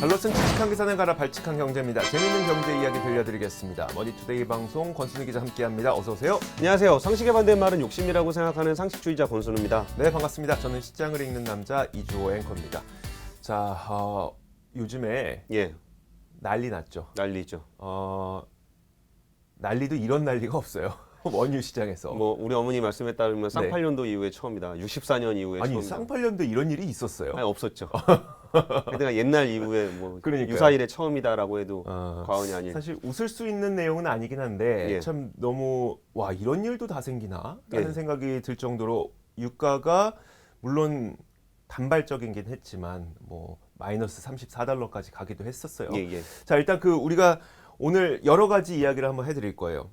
발로 쓴 칙칙한 기사는 가라 발칙한 경제입니다. 재미있는 경제 이야기 들려드리겠습니다. 머니투데이 방송 권순우 기자 함께합니다. 어서 오세요. 안녕하세요. 상식에 반대말은 욕심이라고 생각하는 상식주의자 권순우입니다. 네, 반갑습니다. 저는 시장을 읽는 남자 이주호 앵커입니다. 자, 요즘에 난리 났죠. 난리죠. 난리도 이런 난리가 없어요. 원유 시장에서. 뭐 우리 어머니 말씀에 따르면 쌍팔년도 이후에 처음이다. 64년 이후에 아니, 처음이다. 쌍팔년도 이런 일이 있었어요. 아니, 없었죠. 그러니까 옛날 이후에 뭐 그러니까요. 유사일에 처음이다라고 해도 과언이 아닐. 사실 웃을 수 있는 내용은 아니긴 한데 참 너무 와 이런 일도 다 생기나? 라는 생각이 들 정도로 유가가 물론 단발적이긴 했지만 뭐 마이너스 34달러까지 가기도 했었어요. 자, 일단 우리가 오늘 여러 가지 이야기를 한번 해드릴 거예요.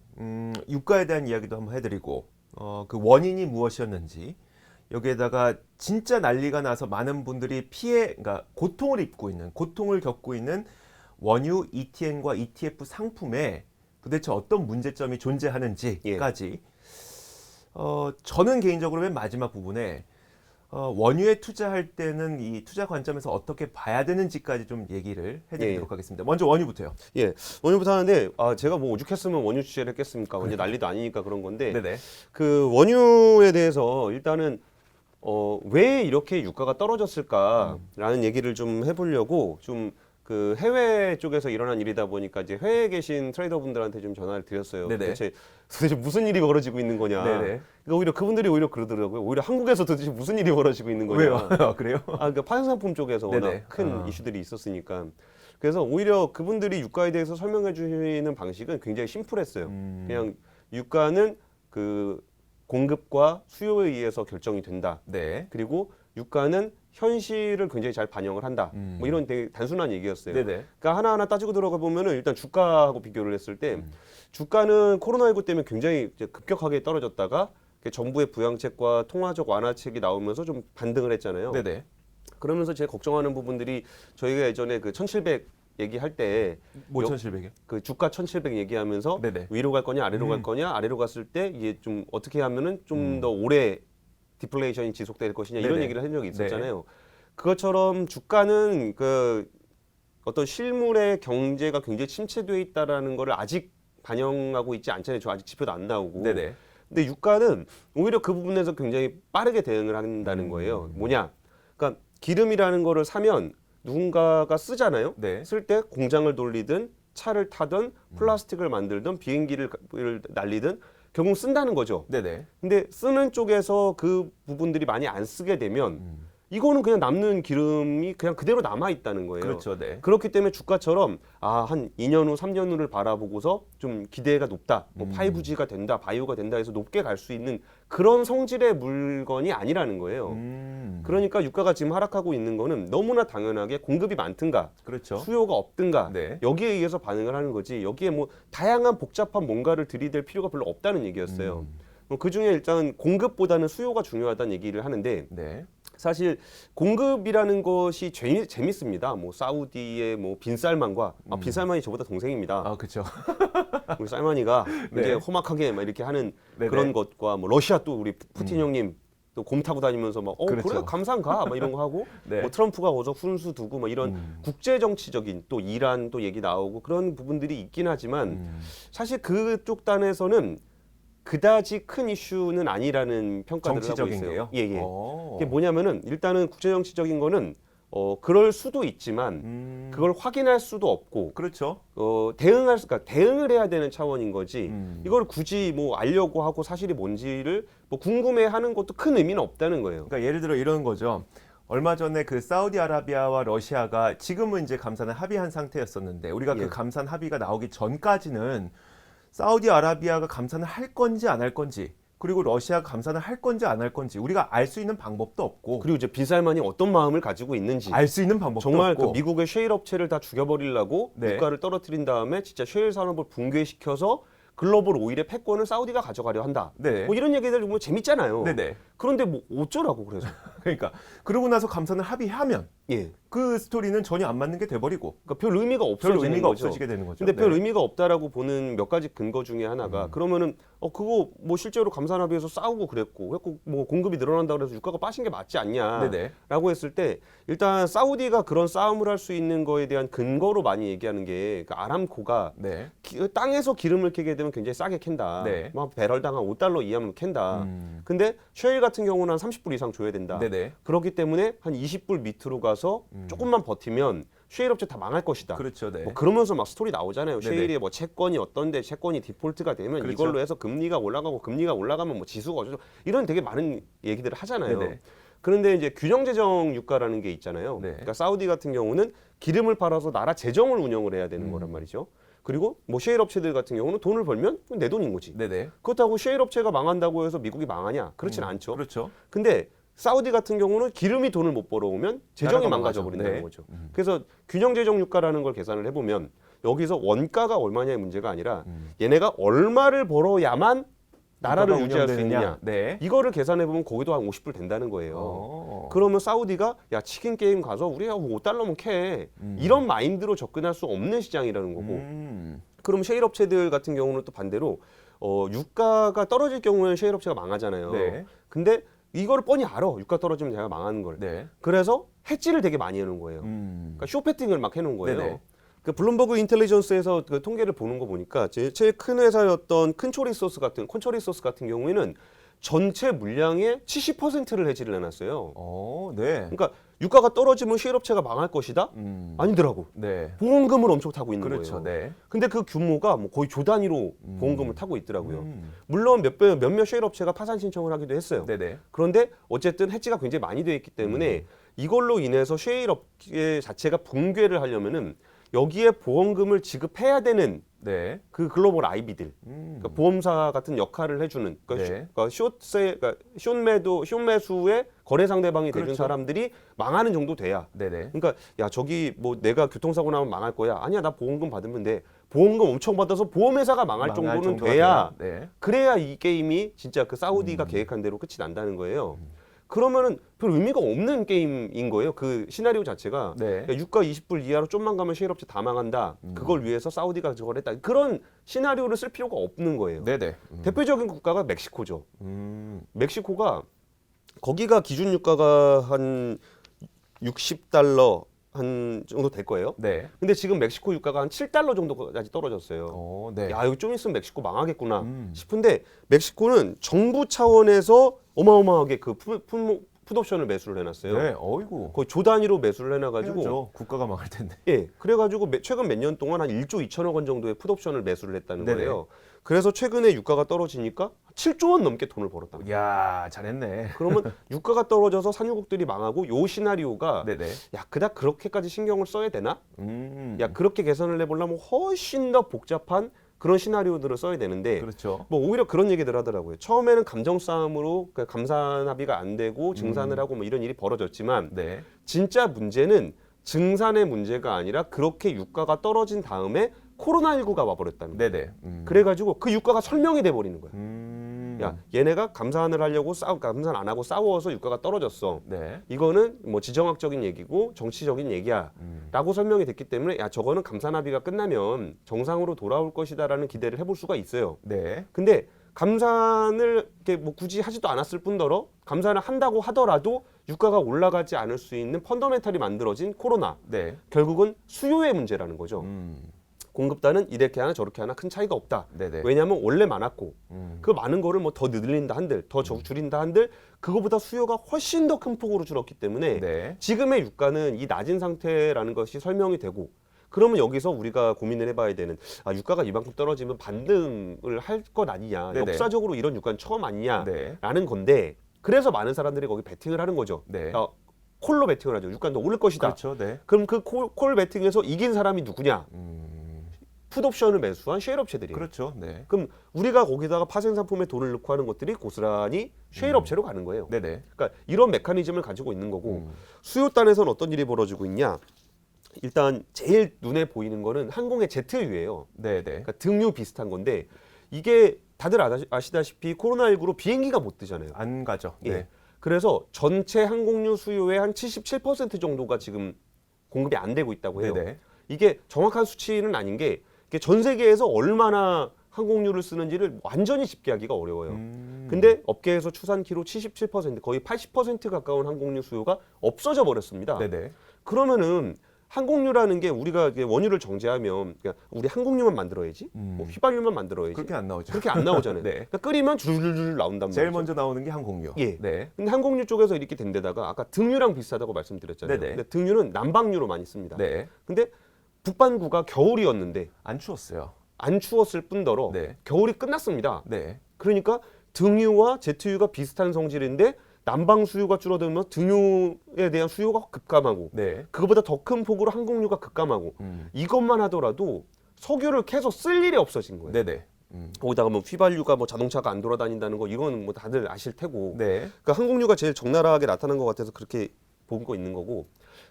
유가에 대한 이야기도 한번 해드리고 그 원인이 무엇이었는지 여기에다가 진짜 난리가 나서 많은 분들이 그러니까 고통을 겪고 있는 원유 ETN과 ETF 상품에 도대체 어떤 문제점이 존재하는지까지 저는 개인적으로 맨 마지막 부분에 원유에 투자할 때는 이 투자 관점에서 어떻게 봐야 되는지까지 좀 얘기를 해드리도록 하겠습니다. 먼저 원유부터요. 원유부터 하는데 제가 뭐 오죽했으면 원유 취재를 했겠습니까? 원유 난리도 아니니까 그런 건데 네네. 그 원유에 대해서 일단은 왜 이렇게 유가가 떨어졌을까라는 얘기를 좀 해보려고 좀 그 해외 쪽에서 일어난 일이다 보니까 이제 해외에 계신 트레이더분들한테 좀 전화를 드렸어요. 도대체 무슨 일이 벌어지고 있는 거냐. 그러니까 오히려 그분들이 그러더라고요. 오히려 한국에서 도대체 무슨 일이 벌어지고 있는 거냐. 왜요? 그래요? 그러니까 파생상품 쪽에서 워낙 큰 이슈들이 있었으니까. 그래서 오히려 그분들이 유가에 대해서 설명해 주시는 방식은 굉장히 심플했어요. 그냥 유가는 그 공급과 수요에 의해서 결정이 된다. 그리고 유가는 현실을 굉장히 잘 반영을 한다. 뭐 이런 되게 단순한 얘기였어요. 그러니까 하나하나 따지고 들어가 보면은 일단 주가하고 비교를 했을 때 주가는 코로나19 때문에 굉장히 이제 급격하게 떨어졌다가 정부의 부양책과 통화적 완화책이 나오면서 좀 반등을 했잖아요. 그러면서 제가 걱정하는 부분들이 저희가 예전에 그 1700 얘기할 때 뭐 1700이요? 그 주가 1700 얘기하면서 위로 갈 거냐 아래로 갈 거냐 아래로 갔을 때 이게 좀 어떻게 하면은 좀 더 오래 디플레이션이 지속될 것이냐 이런 얘기를 한 적이 있었잖아요. 그것처럼 주가는 그 어떤 실물의 경제가 굉장히 침체되어 있다라는 거를 아직 반영하고 있지 않잖아요. 저 아직 지표도 안 나오고. 근데 유가는 오히려 그 부분에서 굉장히 빠르게 대응을 한다는 거예요. 뭐냐? 그러니까 기름이라는 거를 사면 누군가가 쓰잖아요. 쓸 때 공장을 돌리든 차를 타든 플라스틱을 만들든 비행기를 날리든 결국 쓴다는 거죠. 근데 쓰는 쪽에서 그 부분들이 많이 안 쓰게 되면 이거는 그냥 남는 기름이 그냥 그대로 남아 있다는 거예요. 그렇기 때문에 주가처럼 한 2년 후, 3년 후를 바라보고서 좀 기대가 높다. 뭐 5G가 된다, 바이오가 된다 해서 높게 갈 수 있는 그런 성질의 물건이 아니라는 거예요. 그러니까 유가가 지금 하락하고 있는 거는 너무나 당연하게 공급이 많든가 수요가 없든가 여기에 의해서 반응을 하는 거지 여기에 뭐 다양한 복잡한 뭔가를 들이댈 필요가 별로 없다는 얘기였어요. 그중에 일단 공급보다는 수요가 중요하다는 얘기를 하는데 사실 공급이라는 것이 재밌습니다. 뭐 사우디의 뭐 빈살만과 빈살만이 저보다 동생입니다. 우리 살만이가 이제 험악하게 막 이렇게 하는 그런 것과 뭐 러시아 또 우리 푸틴 형님 또 곰 타고 다니면서 막 그래 감상가 막 이런 거 하고 뭐 트럼프가 어서 훈수 두고 막 이런 국제 정치적인 또 이란 또 얘기 나오고 그런 부분들이 있긴 하지만 사실 그쪽 단에서는 그다지 큰 이슈는 아니라는 평가를 하고 있어요. 이게 뭐냐면은 일단은 국제 정치적인 거는 그럴 수도 있지만 그걸 확인할 수도 없고 대응을 해야 되는 차원인 거지 이걸 굳이 뭐 알려고 하고 사실이 뭔지를 뭐 궁금해하는 것도 큰 의미는 없다는 거예요. 그러니까 예를 들어 이런 거죠. 얼마 전에 그 사우디아라비아와 러시아가 지금은 이제 감산을 합의한 상태였었는데 우리가 그 감산 합의가 나오기 전까지는 사우디아라비아가 감산을 할 건지 안 할 건지 그리고 러시아가 감산을 할 건지 안 할 건지 우리가 알 수 있는 방법도 없고 그리고 이제 빈살만이 어떤 마음을 가지고 있는지 알 수 있는 방법도 정말 없고 그 미국의 셰일 업체를 다 죽여버리려고 유가를 떨어뜨린 다음에 진짜 셰일 산업을 붕괴시켜서 글로벌 오일의 패권을 사우디가 가져가려 한다. 뭐 이런 얘기들 보면 재밌잖아요. 그런데 뭐 어쩌라고 그래서 그러니까 그러고 나서 감사는 합의하면 예. 그 스토리는 전혀 안 맞는 게 돼버리고 그러니까 별 의미가 없어지는 거죠. 없어지게 되는 거죠. 근데 별 의미가 없다라고 보는 몇 가지 근거 중에 하나가 그러면은 그거 뭐 실제로 감산합의에서 싸우고 그랬고 뭐 공급이 늘어난다 그래서 유가가 빠진 게 맞지 않냐라고 했을 때 일단 사우디가 그런 싸움을 할 수 있는 거에 대한 근거로 많이 얘기하는 게 그 아람코가 네. 땅에서 기름을 캐게 되면 굉장히 싸게 캔다. 네. 막 배럴당 한 $5 이하면 캔다. 근데 셰일 같은 경우는 한 30불 이상 줘야 된다. 네네. 그렇기 때문에 한 20불 밑으로 가서 조금만 버티면 셰일 업체 다 망할 것이다. 그렇죠. 네. 뭐 그러면서 막 스토리 나오잖아요. 네네. 셰일이 뭐 채권이 어떤데 채권이 디폴트가 되면 그렇죠. 이걸로 해서 금리가 올라가고 금리가 올라가면 뭐 지수가 어쩌고 이런 되게 많은 얘기들을 하잖아요. 네네. 그런데 이제 균형 재정 유가라는 게 있잖아요. 네. 그러니까 사우디 같은 경우는 기름을 팔아서 나라 재정을 운영을 해야 되는 거란 말이죠. 그리고 뭐 셰일 업체들 같은 경우는 돈을 벌면 내 돈인 거지. 네네. 그렇다고 셰일 업체가 망한다고 해서 미국이 망하냐? 그렇진 않죠. 그렇죠. 근데 사우디 같은 경우는 기름이 돈을 못 벌어오면 재정이 나라가 망가져 망하죠. 버린다는 네. 거죠. 그래서 균형 재정 유가라는 걸 계산을 해보면 여기서 원가가 얼마냐의 문제가 아니라 얘네가 얼마를 벌어야만 나라를 유지할 수 있느냐. 네. 이거를 계산해 보면 거기도 한 50불 된다는 거예요. 그러면 사우디가 야 치킨 게임 가서 우리가 $5면 캐 이런 마인드로 접근할 수 없는 시장이라는 거고. 그럼 셰일 업체들 같은 경우는 또 반대로 유가가 떨어질 경우에는 셰일 업체가 망하잖아요. 네. 근데 이거를 뻔히 알아. 유가 떨어지면 제가 망하는 걸. 네. 그래서 해지를 되게 많이 해놓은 거예요. 그러니까 쇼패팅을 막 해놓은 거예요. 네네. 그 블룸버그 인텔리전스에서 그 통계를 보는 거 보니까 제일 큰 회사였던 콘초리소스 같은 경우에는 전체 물량의 70%를 해지를 해놨어요. 네. 그러니까 유가가 떨어지면 셰일 업체가 망할 것이다? 아니더라고. 네. 보험금을 엄청 타고 있는 그렇죠. 거예요. 네. 근데 그 규모가 뭐 거의 조 단위로 보험금을 타고 있더라고요. 물론 몇몇 셰일 업체가 파산 신청을 하기도 했어요. 네네. 그런데 어쨌든 해지가 굉장히 많이 되어 있기 때문에 이걸로 인해서 셰일 업계 자체가 붕괴를 하려면은 여기에 보험금을 지급해야 되는 네. 그 글로벌 IB들, 그러니까 보험사 같은 역할을 해주는, 그러니까, 네. 그러니까 숏매수의 거래 상대방이 되는 그렇죠. 사람들이 망하는 정도 돼야. 네네. 그러니까 야 저기 뭐 내가 교통사고 나면 망할 거야. 아니야 나 보험금 받으면 돼. 보험금 엄청 받아서 보험회사가 망할 정도는 정도가 돼야. 네. 그래야 이 게임이 진짜 그 사우디가 계획한 대로 끝이 난다는 거예요. 그러면은 별 의미가 없는 게임인 거예요. 그 시나리오 자체가. 네. 야, 유가 20불 이하로 좀만 가면 셰일 업체 다 망한다. 그걸 위해서 사우디가 저걸 했다. 그런 시나리오를 쓸 필요가 없는 거예요. 네네. 대표적인 국가가 멕시코죠. 멕시코가 거기가 기준 유가가 한 $60 한 정도 될 거예요. 네. 근데 지금 멕시코 유가가 한 $7 정도까지 떨어졌어요. 네. 야, 이거 좀 있으면 멕시코 망하겠구나 싶은데 멕시코는 정부 차원에서 어마어마하게 그 풋옵션을 매수를 해놨어요. 네. 어이구. 거의 조 단위로 매수를 해놔가지고 해야죠. 국가가 망할 텐데. 예, 그래가지고 최근 몇 년 동안 한 1조 2천억 원 정도의 풋옵션을 매수를 했다는 네네. 거예요. 그래서 최근에 유가가 떨어지니까 7조 원 넘게 돈을 벌었다. 야, 잘했네. 그러면 유가가 떨어져서 산유국들이 망하고 요 시나리오가 네네. 야 그닥 그렇게까지 신경을 써야 되나? 야 그렇게 계산을 해보려면 훨씬 더 복잡한 그런 시나리오들을 써야 되는데 그렇죠. 뭐 오히려 그런 얘기들 하더라고요. 처음에는 감정 싸움으로 그 감산 합의가 안 되고 증산을 하고 뭐 이런 일이 벌어졌지만 네. 진짜 문제는 증산의 문제가 아니라 그렇게 유가가 떨어진 다음에 코로나19가 와버렸다는 거예요. 네네. 그래가지고 그 유가가 설명이 돼버리는 거야. 야 얘네가 감산을 하려고 감산 안 하고 싸워서 유가가 떨어졌어. 네. 이거는 뭐 지정학적인 얘기고 정치적인 얘기야 라고 설명이 됐기 때문에 야 저거는 감산 합의가 끝나면 정상으로 돌아올 것이다라는 기대를 해볼 수가 있어요. 네. 근데 감산을 이렇게 뭐 굳이 하지도 않았을 뿐더러 감산을 한다고 하더라도 유가가 올라가지 않을 수 있는 펀더멘탈이 만들어진 코로나. 네. 결국은 수요의 문제라는 거죠. 공급단은 이렇게 하나 저렇게 하나 큰 차이가 없다. 네네. 왜냐하면 원래 많았고 그 많은 거를 뭐 더 늘린다 한들 더 줄인다 한들 그거보다 수요가 훨씬 더 큰 폭으로 줄었기 때문에 네. 지금의 유가는 이 낮은 상태라는 것이 설명이 되고 그러면 여기서 우리가 고민을 해봐야 되는 유가가 이만큼 떨어지면 반등을 할 것 아니냐. 네네. 역사적으로 이런 유가는 처음 아니냐라는 네. 건데 그래서 많은 사람들이 거기 베팅을 하는 거죠. 네. 콜로 베팅을 하죠. 유가는 더 오를 것이다. 그렇죠. 네. 그럼 그 콜 베팅에서 이긴 사람이 누구냐? 풋옵션을 매수한 셰일 업체들이에요. 그렇죠. 네. 그럼 우리가 거기다가 파생 상품에 돈을 넣고 하는 것들이 고스란히 셰일 업체로 가는 거예요. 네네. 그러니까 이런 메커니즘을 가지고 있는 거고 수요단에서는 어떤 일이 벌어지고 있냐? 일단 제일 눈에 보이는 거는 항공의 제트유예요. 네네. 그러니까 등유 비슷한 건데 이게 다들 아시다시피 코로나19로 비행기가 못 뜨잖아요. 안 가죠. 예. 네. 그래서 전체 항공유 수요의 한 77% 정도가 지금 공급이 안 되고 있다고 해요. 네네. 이게 정확한 수치는 아닌 게 이게 전 세계에서 얼마나 항공유를 쓰는지를 완전히 집계하기가 어려워요. 근데 업계에서 추산키로 77% 거의 80% 가까운 항공유 수요가 없어져 버렸습니다. 네네. 그러면은 항공유라는 게 우리가 원유를 정제하면 그러니까 우리 항공유만 만들어야지, 뭐 휘발유만 만들어야지. 그렇게 안 나오죠. 그렇게 안 나오잖아요. 네. 그러니까 끓이면 줄줄줄 나온단 말이죠. 제일 먼저 나오는 게 항공유. 예. 네. 근데 항공유 쪽에서 이렇게 된 데다가 아까 등유랑 비슷하다고 말씀드렸잖아요. 네네. 근데 등유는 난방유로 많이 씁니다. 네. 근데 북반구가 겨울이었는데 안 추웠어요. 안 추웠을 뿐더러 네. 겨울이 끝났습니다. 네. 그러니까 등유와 제트유가 비슷한 성질인데 난방 수요가 줄어들면 등유에 대한 수요가 급감하고 네. 그거보다 더 큰 폭으로 항공유가 급감하고 이것만 하더라도 석유를 계속 쓸 일이 없어진 거예요. 네네. 거기다가 뭐 휘발유가 뭐 자동차가 안 돌아다닌다는 거 이거는 뭐 다들 아실 테고 네. 그러니까 항공유가 제일 적나라하게 나타난 것 같아서 그렇게 보고 있는 거고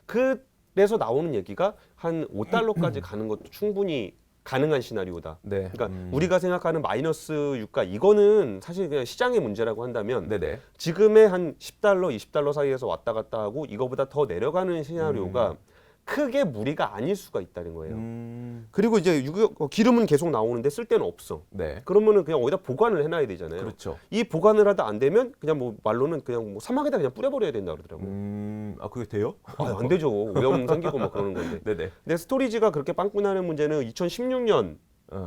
그래서 나오는 얘기가 한 5달러까지 가는 것도 충분히 가능한 시나리오다. 네. 그러니까 우리가 생각하는 마이너스 유가 이거는 사실 그냥 시장의 문제라고 한다면 네네. 지금의 한 10달러, 20달러 사이에서 왔다 갔다 하고 이거보다 더 내려가는 시나리오가 크게 무리가 아닐 수가 있다는 거예요. 그리고 이제 기름은 계속 나오는데 쓸 데는 없어. 네. 그러면은 그냥 어디다 보관을 해놔야 되잖아요. 그렇죠. 이 보관을 하다 안 되면 그냥 뭐 말로는 그냥 뭐 사막에다 그냥 뿌려버려야 된다 그러더라고요. 아, 그게 돼요? 아, 안 되죠. 오염 생기고 막 그러는 건데. 네네. 근데 스토리지가 그렇게 빵꾸 나는 문제는 2016년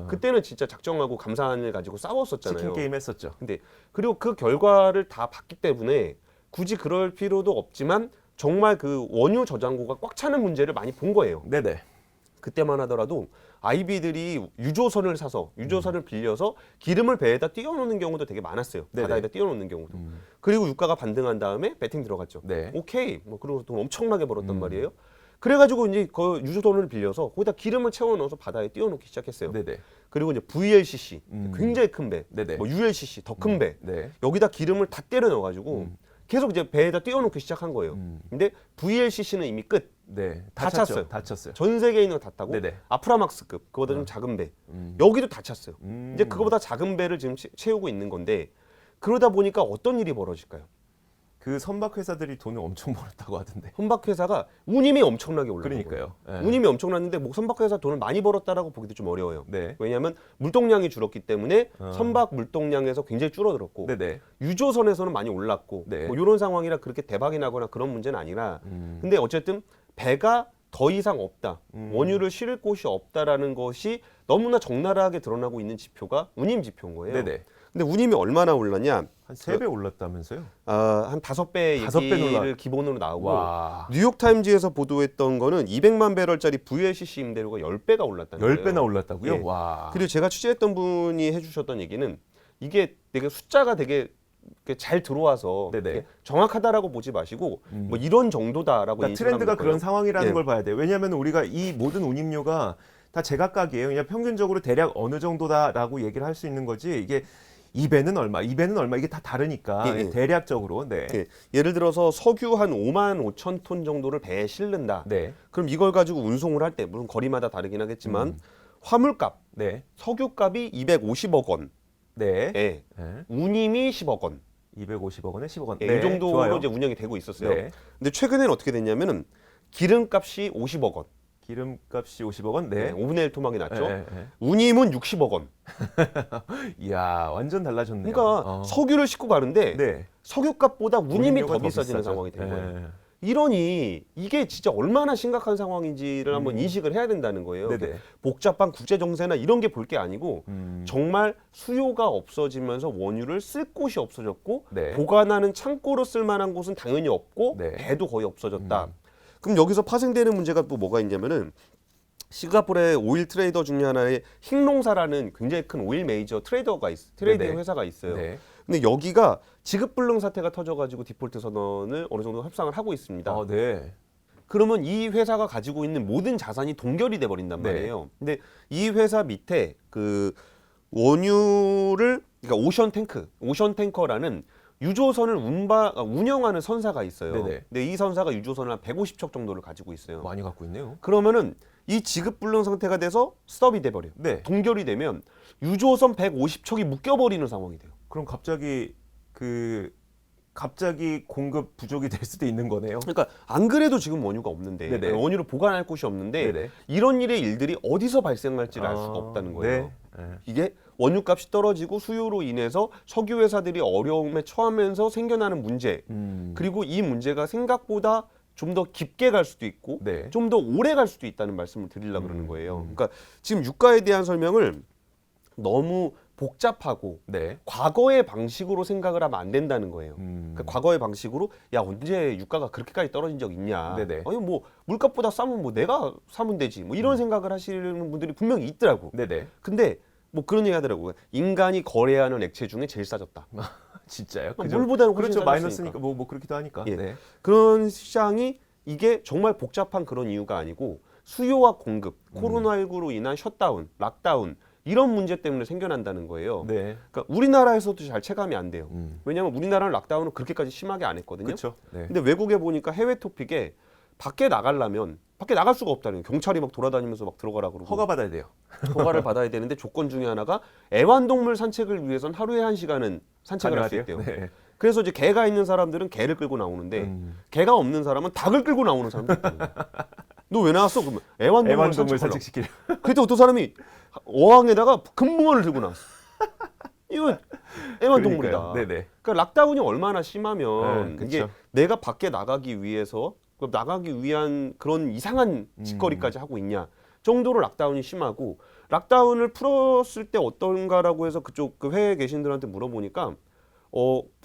그때는 진짜 작정하고 감산을 가지고 싸웠었잖아요. 치킨 게임 했었죠. 근데 그리고 그 결과를 다 봤기 때문에 굳이 그럴 필요도 없지만 정말 그 원유 저장고가 꽉 차는 문제를 많이 본 거예요. 네네. 그때만 하더라도 아이비들이 유조선을 사서 유조선을 빌려서 기름을 배에다 띄워놓는 경우도 되게 많았어요. 네네. 바다에다 띄워놓는 경우도. 그리고 유가가 반등한 다음에 배팅 들어갔죠. 네. 오케이. 뭐 그리고 돈 엄청나게 벌었단 말이에요. 그래가지고 이제 그 유조선을 빌려서 거기다 기름을 채워 넣어서 바다에 띄워놓기 시작했어요. 네네. 그리고 이제 VLCC 굉장히 큰 배, 네네. 뭐 ULCC 더 큰 배, 네. 여기다 기름을 다 때려 넣어가지고 계속 이제 배에다 띄워놓기 시작한 거예요. 근데 VLCC는 이미 끝. 네. 다 찼죠. 찼어요. 다 찼어요. 전 세계에 있는 거 다 타고 네네. 아프라막스급 그거보다 좀 작은 배 여기도 다 찼어요. 이제 그거보다 작은 배를 지금 채우고 있는 건데 그러다 보니까 어떤 일이 벌어질까요? 그 선박 회사들이 돈을 엄청 벌었다고 하던데. 선박 회사가 운임이 엄청나게 올라간 그러니까요. 거예요. 네. 운임이 엄청났는데 뭐 선박 회사 돈을 많이 벌었다라고 보기도 좀 어려워요. 네. 왜냐하면 물동량이 줄었기 때문에 선박 물동량에서 굉장히 줄어들었고 네네. 유조선에서는 많이 올랐고 네. 뭐 이런 상황이라 그렇게 대박이 나거나 그런 문제는 아니라 근데 어쨌든 배가 더 이상 없다. 원유를 실을 곳이 없다라는 것이 너무나 적나라하게 드러나고 있는 지표가 운임 지표인 거예요. 네네. 근데 운임이 얼마나 올랐냐? 한 3배 올랐다면서요? 한 5배 다섯 배 얘기를 기본으로 나오고 와. 뉴욕타임즈에서 보도했던 거는 200만 배럴짜리 VLCC 임대료가 10배가 올랐다는 거예요. 10배나 올랐다고요? 예. 와. 그리고 제가 취재했던 분이 해주셨던 얘기는 이게 되게 숫자가 되게 잘 들어와서 네네. 이렇게 정확하다라고 보지 마시고 뭐 이런 정도다라고 그러니까 인식을 트렌드가 하면 그런 상황이라는 예. 걸 봐야 돼요. 왜냐하면 우리가 이 모든 운임료가 다 제각각이에요. 그냥 평균적으로 대략 어느 정도다라고 얘기를 할 수 있는 거지. 이게 2배는 얼마, 2배는 얼마 이게 다 다르니까 예, 예. 대략적으로. 네. 예를 들어서 석유 한 5만 5천 톤 정도를 배에 실른다. 네. 그럼 이걸 가지고 운송을 할 때 물론 거리마다 다르긴 하겠지만 화물값, 네. 석유값이 250억 원, 네. 예. 네. 운임이 10억 원. 250억 원에 10억 원. 예, 네. 이 정도로 좋아요. 이제 운영이 되고 있었어요. 네. 근데 최근에는 어떻게 됐냐면은 기름값이 50억 원. 기름값이 50억 원. 네. 네. 5분의 1 토막이 났죠. 네, 네. 운임은 60억 원. 이야, 완전 달라졌네요. 그러니까 석유를 싣고 가는데 네. 석유값보다 운임이 운임료가 더 더 비싸지는 비싸죠. 상황이 된 거예요. 네. 이러니 이게 진짜 얼마나 심각한 상황인지를 한번 인식을 해야 된다는 거예요. 네네. 복잡한 국제 정세나 이런 게 볼 게 아니고 정말 수요가 없어지면서 원유를 쓸 곳이 없어졌고 네. 보관하는 창고로 쓸 만한 곳은 당연히 없고 네. 배도 거의 없어졌다. 그럼 여기서 파생되는 문제가 또 뭐가 있냐면은 싱가포르의 오일 트레이더 중에 하나의 흰농사라는 굉장히 큰 오일 메이저 트레이딩 네네. 회사가 있어요. 네. 근데 여기가 지급불능 사태가 터져가지고 디폴트 선언을 어느 정도 협상을 하고 있습니다. 네. 그러면 이 회사가 가지고 있는 모든 자산이 동결이 돼 버린단 네. 말이에요. 근데 이 회사 밑에 그 원유를 그러니까 오션 탱커라는 유조선을 운영하는 선사가 있어요. 네네. 근데 이 선사가 유조선을 한 150척 정도를 가지고 있어요. 많이 갖고 있네요. 그러면은 이 지급불능 상태가 돼서 스톱이 돼 버려. 네. 동결이 되면 유조선 150척이 묶여 버리는 상황이 돼요. 그럼 갑자기 그 갑자기 공급 부족이 될 수도 있는 거네요. 그러니까 안 그래도 지금 원유가 없는데 네네. 원유를 보관할 곳이 없는데 네네. 이런 일의 일들이 어디서 발생할지를 알 수가 없다는 거예요. 네. 이게 원유값이 떨어지고 수요로 인해서 석유 회사들이 어려움에 처하면서 생겨나는 문제. 그리고 이 문제가 생각보다 좀 더 깊게 갈 수도 있고 네. 좀 더 오래 갈 수도 있다는 말씀을 드리려고 그러는 거예요. 그러니까 지금 유가에 대한 설명을 너무 복잡하고 네. 과거의 방식으로 생각을 하면 안 된다는 거예요. 그러니까 과거의 방식으로 야 언제 유가가 그렇게까지 떨어진 적 있냐? 네네. 아니 뭐 물값보다 싸면 뭐 내가 사면 되지. 뭐 이런 생각을 하시는 분들이 분명히 있더라고. 네네. 근데 뭐 그런 얘기 하더라고요. 인간이 거래하는 액체 중에 제일 싸졌다. 진짜요? 물보다는 훨씬 그렇죠. 싸졌으니까. 마이너스니까 뭐 그렇기도 하니까. 예. 네. 그런 시장이 이게 정말 복잡한 그런 이유가 아니고 수요와 공급, 코로나19로 인한 셧다운, 락다운 이런 문제 때문에 생겨난다는 거예요. 네. 그러니까 우리나라에서도 잘 체감이 안 돼요. 왜냐하면 우리나라는 락다운을 그렇게까지 심하게 안 했거든요. 그렇죠. 네. 근데 외국에 보니까 해외 토픽에 밖에 나가려면 밖에 나갈 수가 없다는 거예요. 경찰이 막 돌아다니면서 막 들어가라 그러고 허가 받아야 돼요. 허가를 받아야 되는데 조건 중에 하나가 애완동물 산책을 위해선 하루에 1시간은 산책을 할 수 있대요. 네. 그래서 이제 개가 있는 사람들은 개를 끌고 나오는데 개가 없는 사람은 닭을 끌고 나오는 사람도 있거든요. 너 왜 나왔어? 그러면 애완동물 산책시키려. 그때 어떤 사람이 어항에다가 금붕어를 들고 나왔어. 이거 애완동물이다. 네네. 그러니까 락다운이 얼마나 심하면 네, 이게 내가 밖에 나가기 위해서 나가기 위한 그런 이상한 짓거리까지 하고 있냐 정도로 락다운이 심하고 락다운을 풀었을 때 어떤가라고 해서 그쪽 그 해외에 계신 분들한테 물어보니까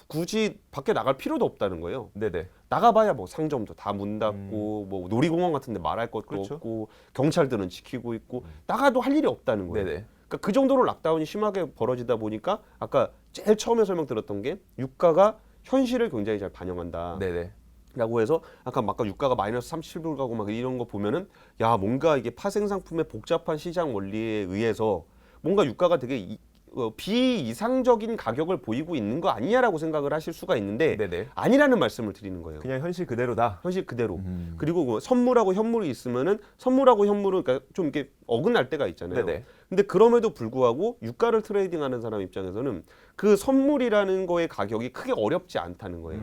굳이 밖에 나갈 필요도 없다는 거예요. 네네. 나가봐야 뭐 상점도 다 문 닫고 뭐 놀이공원 같은데 말할 것도 그렇죠. 없고 경찰들은 지키고 있고 나가도 할 일이 없다는 거예요. 네네. 그러니까 그 정도로 락다운이 심하게 벌어지다 보니까 아까 제일 처음에 설명드렸던 게 유가가 현실을 굉장히 잘 반영한다. 네네. 라고 해서 아까 유가가 마이너스 37불 가고 막 이런 거 보면은 야 뭔가 이게 파생 상품의 복잡한 시장 원리에 의해서 뭔가 유가가 되게 비이상적인 가격을 보이고 있는 거 아니냐라고 생각을 하실 수가 있는데 네네. 아니라는 말씀을 드리는 거예요. 그냥 현실 그대로다. 현실 그대로. 그리고 뭐 선물하고 현물이 있으면은 선물하고 현물은 그러니까 좀 이렇게 어긋날 때가 있잖아요. 네네. 근데 그럼에도 불구하고 유가를 트레이딩하는 사람 입장에서는 그 선물이라는 거의 가격이 크게 어렵지 않다는 거예요.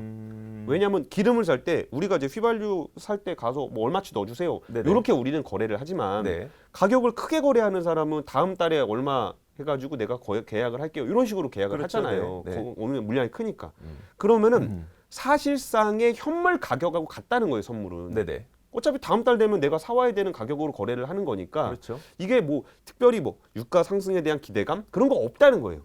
왜냐하면 기름을 살 때 우리가 이제 휘발유 살 때 가서 뭐 얼마치 넣어주세요. 네네. 이렇게 우리는 거래를 하지만 네. 가격을 크게 거래하는 사람은 다음 달에 얼마 해가지고 내가 계약을 할게요. 이런 식으로 계약을 그렇죠. 하잖아요. 네. 네. 오늘 물량이 크니까. 그러면은 사실상의 현물 가격하고 같다는 거예요. 선물은. 네네. 어차피 다음 달 되면 내가 사와야 되는 가격으로 거래를 하는 거니까 그렇죠. 이게 뭐 특별히 뭐 유가 상승에 대한 기대감 그런 거 없다는 거예요.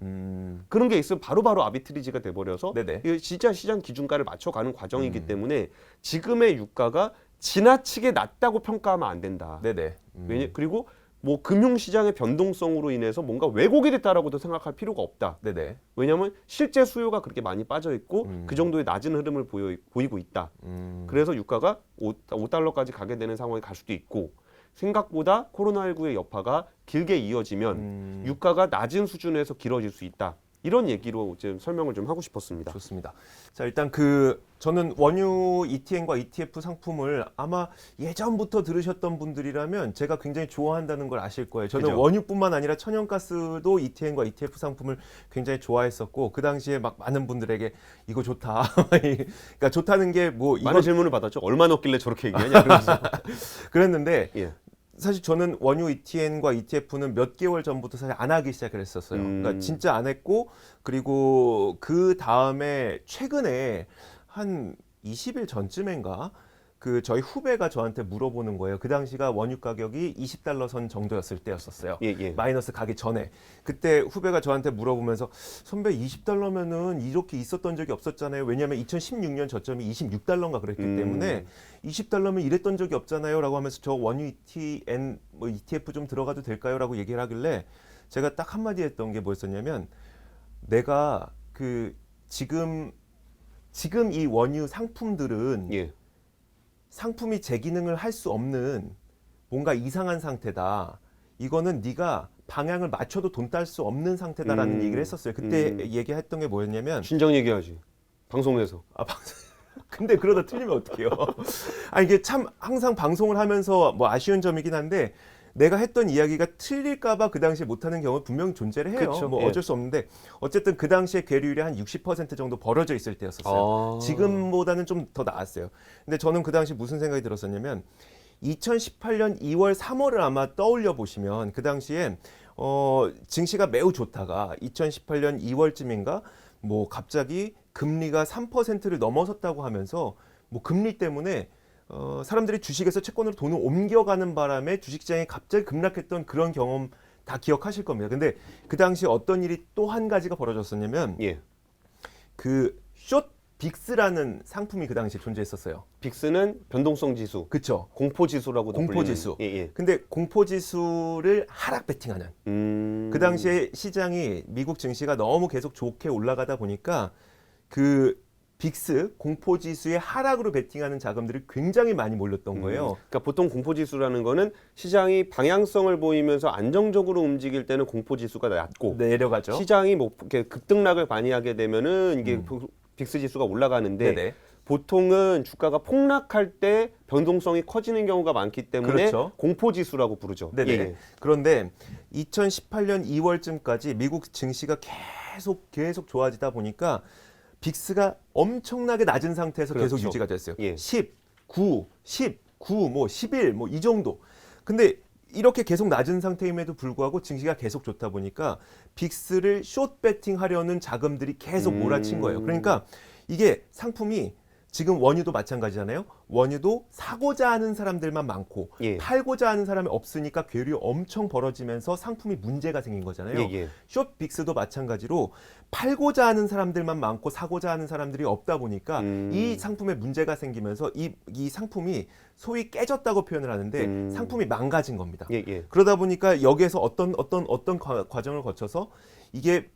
그런 게 있으면 바로바로 아비트리지가 돼버려서 네네. 이게 진짜 시장 기준가를 맞춰가는 과정이기 때문에 지금의 유가가 지나치게 낮다고 평가하면 안 된다. 네네. 그리고 뭐 금융시장의 변동성으로 인해서 뭔가 왜곡이 됐다라고도 생각할 필요가 없다. 네네. 왜냐하면 실제 수요가 그렇게 많이 빠져 있고 그 정도의 낮은 흐름을 보이고 있다. 그래서 유가가 5달러까지 가게 되는 상황이 갈 수도 있고 생각보다 코로나19의 여파가 길게 이어지면 유가가 낮은 수준에서 길어질 수 있다. 이런 얘기로 지금 설명을 좀 하고 싶었습니다. 좋습니다. 자, 일단 저는 원유 ETN과 ETF 상품을 아마 예전부터 들으셨던 분들이라면 제가 굉장히 좋아한다는 걸 아실 거예요. 저는 그죠? 원유뿐만 아니라 천연가스도 ETN과 ETF 상품을 굉장히 좋아했었고 그 당시에 막 많은 분들에게 이거 좋다. 그러니까 좋다는 게 뭐 많은 질문을 받았죠. 얼마 넣길래 저렇게 얘기하냐. 그러면서. 그랬는데 예. 사실 저는 원유 ETN과 ETF는 몇 개월 전부터 사실 안 하기 시작을 했었어요. 그러니까 진짜 안 했고 그리고 그 다음에 최근에 한 20일 전쯤인가 저희 후배가 저한테 물어보는 거예요. 그 당시가 원유 가격이 20달러 선 정도였을 때였었어요. 예. 마이너스 가기 전에. 그때 후배가 저한테 물어보면서 선배 20달러면은 이렇게 있었던 적이 없었잖아요. 왜냐하면 2016년 저점이 26달러인가 그랬기 때문에 20달러면 이랬던 적이 없잖아요. 라고 하면서 저 원유 ETN 뭐 ETF 좀 들어가도 될까요? 라고 얘기를 하길래 제가 딱 한마디 했던 게 뭐였었냐면 내가 지금 이 원유 상품들은 예. 상품이 제 기능을 할 수 없는 뭔가 이상한 상태다. 이거는 네가 방향을 맞춰도 돈 딸 수 없는 상태다라는 얘기를 했었어요. 그때 얘기했던 게 뭐였냐면 진정 얘기하지. 방송에서. 근데 그러다 틀리면 어떡해요. 이게 참 항상 방송을 하면서 뭐 아쉬운 점이긴 한데 내가 했던 이야기가 틀릴까봐 그 당시에 못하는 경우 분명히 존재를 해요. 그쵸. 뭐 예. 어쩔 수 없는데 어쨌든 그 당시에 괴리율이 한 60% 정도 벌어져 있을 때였었어요. 지금보다는 좀 더 나았어요. 근데 저는 그 당시 무슨 생각이 들었었냐면 2018년 2월, 3월을 아마 떠올려 보시면 그 당시에 증시가 매우 좋다가 2018년 2월쯤인가 뭐 갑자기 금리가 3%를 넘어섰다고 하면서 뭐 금리 때문에 사람들이 주식에서 채권으로 돈을 옮겨가는 바람에 주식시장이 갑자기 급락했던 그런 경험 다 기억하실 겁니다. 근데 그 당시 어떤 일이 또 한 가지가 벌어졌었냐면 예. 그 숏 빅스라는 상품이 그 당시에 존재했었어요. 빅스는 변동성 지수, 그렇죠. 공포 지수라고도 공포 지수. 예, 예. 근데 공포 지수를 하락 베팅하는 그 당시에 시장이 미국 증시가 너무 계속 좋게 올라가다 보니까 그 빅스 공포 지수의 하락으로 베팅하는 자금들이 굉장히 많이 몰렸던 거예요. 그러니까 보통 공포 지수라는 거는 시장이 방향성을 보이면서 안정적으로 움직일 때는 공포 지수가 낮고 내려가죠. 시장이 뭐 이렇게 급등락을 많이 하게 되면은 이게 빅스 지수가 올라가는데 네네. 보통은 주가가 폭락할 때 변동성이 커지는 경우가 많기 때문에 그렇죠. 공포 지수라고 부르죠. 네네. 예. 그런데 2018년 2월쯤까지 미국 증시가 계속 좋아지다 보니까 빅스가 엄청나게 낮은 상태에서 계속 그렇죠. 유지가 됐어요. 예. 19, 뭐 11, 뭐 이 정도. 근데 이렇게 계속 낮은 상태임에도 불구하고 증시가 계속 좋다 보니까 빅스를 숏 배팅하려는 자금들이 계속 몰아친 거예요. 그러니까 이게 상품이 지금 원유도 마찬가지잖아요. 원유도 사고자 하는 사람들만 많고 예. 팔고자 하는 사람이 없으니까 괴류 엄청 벌어지면서 상품이 문제가 생긴 거잖아요. 예. 숏 빅스도 마찬가지로 팔고자 하는 사람들만 많고 사고자 하는 사람들이 없다 보니까 이 상품에 문제가 생기면서 이 상품이 소위 깨졌다고 표현을 하는데 상품이 망가진 겁니다. 예. 그러다 보니까 여기에서 어떤 과정을 거쳐서 이게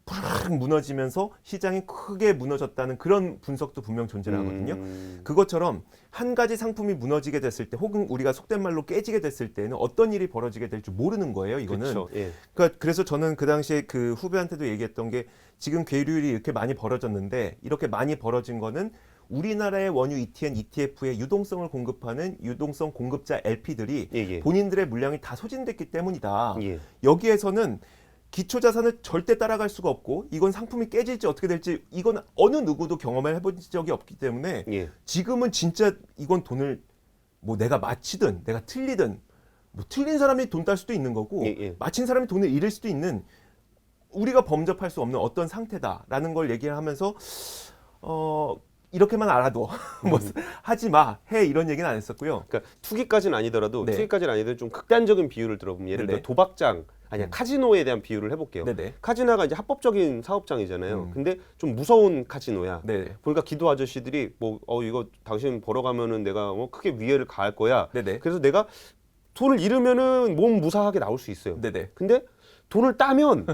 푸르륵 무너지면서 시장이 크게 무너졌다는 그런 분석도 분명 존재를 하거든요. 그것처럼 한 가지 상품이 무너지게 됐을 때 혹은 우리가 속된 말로 깨지게 됐을 때는 어떤 일이 벌어지게 될지 모르는 거예요. 이거는. 그렇죠. 예. 그러니까 그래서 저는 그 당시에 그 후배한테도 얘기했던 게 지금 괴류율이 이렇게 많이 벌어졌는데 이렇게 많이 벌어진 거는 우리나라의 원유 ETF의 유동성을 공급하는 유동성 공급자 LP들이 예. 본인들의 물량이 다 소진됐기 때문이다. 예. 여기에서는 기초 자산을 절대 따라갈 수가 없고 이건 상품이 깨질지 어떻게 될지 이건 어느 누구도 경험을 해본 적이 없기 때문에 예. 지금은 진짜 이건 돈을 뭐 내가 맞히든 내가 틀리든 뭐 틀린 사람이 돈 딸 수도 있는 거고 예. 맞힌 사람이 돈을 잃을 수도 있는 우리가 범접할 수 없는 어떤 상태다라는 걸 얘기를 하면서 이렇게만 알아도 뭐 하지 마, 해 이런 얘기는 안 했었고요. 그러니까 투기까지는 아니더라도 네. 투기까지는 아니더라도 좀 극단적인 비유를 들어보면 예를 들어 네네. 도박장 아니야 카지노에 대한 비유를 해볼게요. 네네. 카지노가 이제 합법적인 사업장이잖아요. 근데 좀 무서운 카지노야. 네네. 보니까 기도 아저씨들이 뭐 이거 당신 벌어가면은 내가 크게 위해를 가할 거야. 네네. 그래서 내가 돈을 잃으면은 몸 무사하게 나올 수 있어요. 네네. 근데 돈을 따면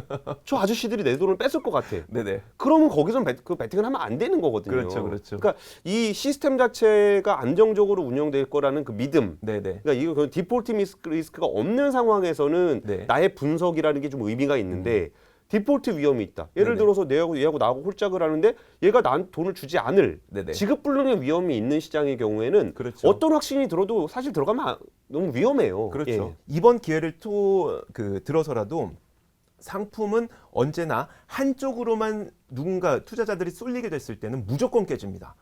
저 아저씨들이 내 돈을 뺏을 것 같아. 네네. 그러면 거기서 그 배팅을 하면 안 되는 거거든요. 그렇죠. 그러니까 이 시스템 자체가 안정적으로 운영될 거라는 그 믿음. 네네. 그러니까 이거 디폴트 리스크가 없는 상황에서는 네. 나의 분석이라는 게 좀 의미가 있는데 디폴트 위험이 있다. 예를 네네. 들어서 얘하고 나하고 홀짝을 하는데 얘가 난 돈을 주지 않을 네네. 지급 불능의 위험이 있는 시장의 경우에는 그렇죠. 어떤 확신이 들어도 사실 들어가면 너무 위험해요. 그렇죠. 예. 이번 기회를 들어서라도 상품은 언제나 한쪽으로만 누군가 투자자들이 쏠리게 됐을 때는 무조건 깨집니다.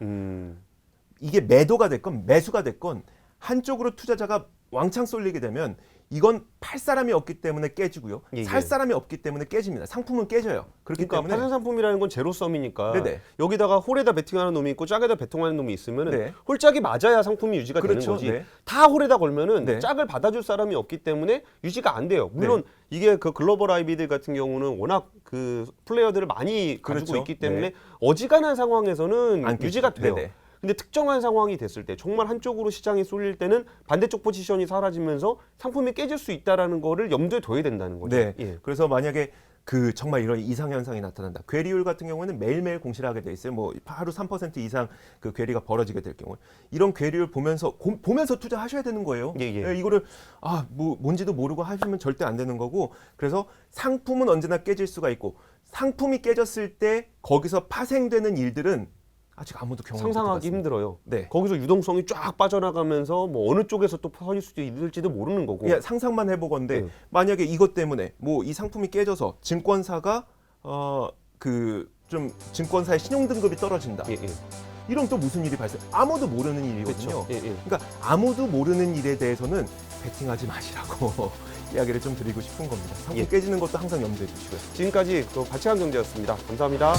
이게 매도가 됐건 매수가 됐건 한쪽으로 투자자가 왕창 쏠리게 되면 이건 팔 사람이 없기 때문에 깨지고요. 예. 살 사람이 없기 때문에 깨집니다. 상품은 깨져요. 그렇기 그러니까 때문에 파생 상품이라는 건 제로섬이니까 네네. 여기다가 홀에다 베팅하는 놈이 있고 짝에다 베팅하는 놈이 있으면은 네. 홀짝이 맞아야 상품이 유지가 그렇죠. 되는 거지. 네. 다 홀에다 걸면은 네. 짝을 받아줄 사람이 없기 때문에 유지가 안 돼요. 물론 이게 그 글로벌 IB들 같은 경우는 워낙 그 플레이어들을 많이 가지고 그렇죠. 있기 때문에 네. 어지간한 상황에서는 안 유지가 깨지죠. 돼요. 네네. 근데 특정한 상황이 됐을 때 정말 한쪽으로 시장이 쏠릴 때는 반대쪽 포지션이 사라지면서 상품이 깨질 수 있다라는 거를 염두에 둬야 된다는 거죠. 네. 예. 그래서 만약에 정말 이런 이상 현상이 나타난다. 괴리율 같은 경우는 매일매일 공시를 하게 돼 있어요. 뭐 하루 3% 이상 그 괴리가 벌어지게 될 경우 이런 괴리율 보면서 투자하셔야 되는 거예요. 예. 이거를 뭔지도 모르고 하시면 절대 안 되는 거고. 그래서 상품은 언제나 깨질 수가 있고 상품이 깨졌을 때 거기서 파생되는 일들은 아직 아무도 경험 상상하기 힘들어요. 네. 거기서 유동성이 쫙 빠져나가면서 뭐 어느 쪽에서 또 퍼질 수도 있을지도 모르는 거고. 예, 상상만 해보건데 만약에 이것 때문에 뭐 이 상품이 깨져서 증권사가 좀 증권사의 신용 등급이 떨어진다. 예, 예. 이러면 또 무슨 일이 발생? 아무도 모르는 일이거든요. 예, 예. 그러니까 아무도 모르는 일에 대해서는 베팅하지 마시라고 이야기를 좀 드리고 싶은 겁니다. 상품 깨지는 것도 항상 염두에 두시고요. 지금까지 그 박찬환 경제였습니다. 감사합니다.